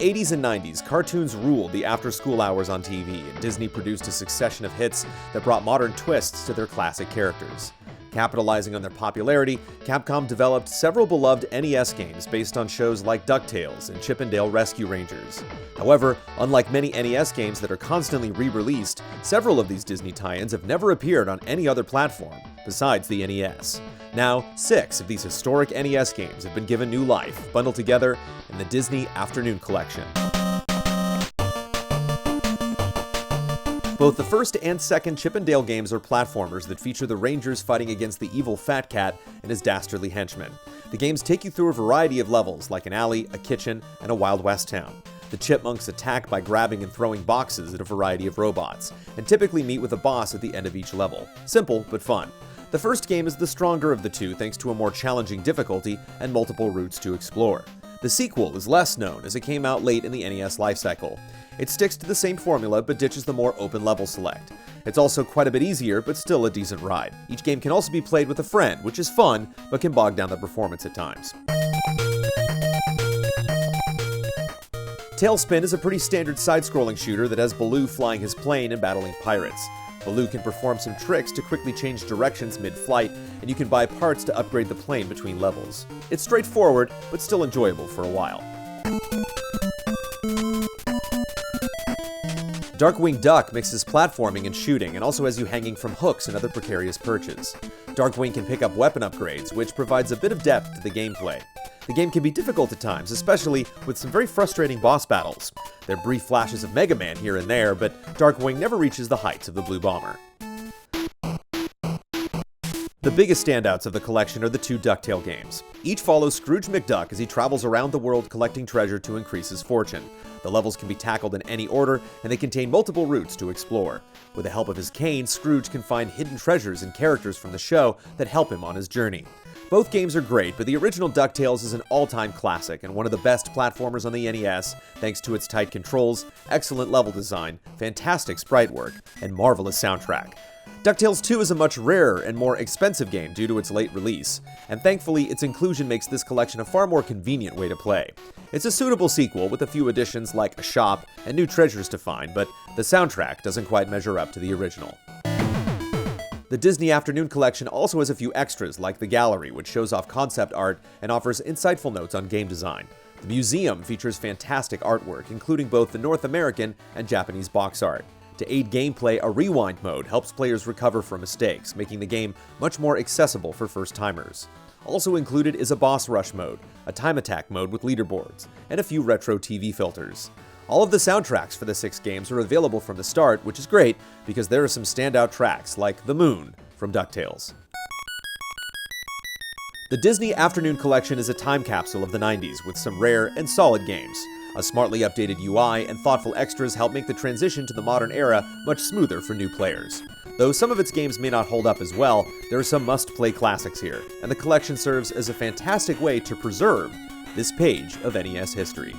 80s and 90s, cartoons ruled the after-school hours on TV, and Disney produced a succession of hits that brought modern twists to their classic characters. Capitalizing on their popularity, Capcom developed several beloved NES games based on shows like Ducktales and Chip 'n Dale Rescue Rangers. However, unlike many NES games that are constantly re-released, several of these Disney tie-ins have never appeared on any other platform besides the NES. Now, 6 of these historic NES games have been given new life, bundled together in the Disney Afternoon Collection. Both the first and second Chip 'n Dale games are platformers that feature the Rangers fighting against the evil Fat Cat and his dastardly henchmen. The games take you through a variety of levels, like an alley, a kitchen, and a Wild West town. The Chipmunks attack by grabbing and throwing boxes at a variety of robots, and typically meet with a boss at the end of each level. Simple, but fun. The first game is the stronger of the two thanks to a more challenging difficulty and multiple routes to explore. The sequel is less known as it came out late in the NES lifecycle. It sticks to the same formula but ditches the more open level select. It's also quite a bit easier but still a decent ride. Each game can also be played with a friend, which is fun but can bog down the performance at times. Tailspin is a pretty standard side-scrolling shooter that has Baloo flying his plane and battling pirates. Baloo can perform some tricks to quickly change directions mid-flight, and you can buy parts to upgrade the plane between levels. It's straightforward, but still enjoyable for a while. Darkwing Duck mixes platforming and shooting, and also has you hanging from hooks and other precarious perches. Darkwing can pick up weapon upgrades, which provides a bit of depth to the gameplay. The game can be difficult at times, especially with some very frustrating boss battles. There are brief flashes of Mega Man here and there, but Darkwing never reaches the heights of the Blue Bomber. The biggest standouts of the collection are the 2 Ducktale games. Each follows Scrooge McDuck as he travels around the world collecting treasure to increase his fortune. The levels can be tackled in any order, and they contain multiple routes to explore. With the help of his cane, Scrooge can find hidden treasures and characters from the show that help him on his journey. Both games are great, but the original DuckTales is an all-time classic and one of the best platformers on the NES thanks to its tight controls, excellent level design, fantastic sprite work, and marvelous soundtrack. DuckTales 2 is a much rarer and more expensive game due to its late release, and thankfully its inclusion makes this collection a far more convenient way to play. It's a suitable sequel with a few additions like a shop and new treasures to find, but the soundtrack doesn't quite measure up to the original. The Disney Afternoon Collection also has a few extras like the gallery, which shows off concept art and offers insightful notes on game design. The museum features fantastic artwork, including both the North American and Japanese box art. To aid gameplay, a rewind mode helps players recover from mistakes, making the game much more accessible for first-timers. Also included is a boss rush mode, a time attack mode with leaderboards, and a few retro TV filters. All of the soundtracks for the 6 games are available from the start, which is great because there are some standout tracks like The Moon from DuckTales. The Disney Afternoon Collection is a time capsule of the 90s with some rare and solid games. A smartly updated UI and thoughtful extras help make the transition to the modern era much smoother for new players. Though some of its games may not hold up as well, there are some must-play classics here, and the collection serves as a fantastic way to preserve this page of NES history.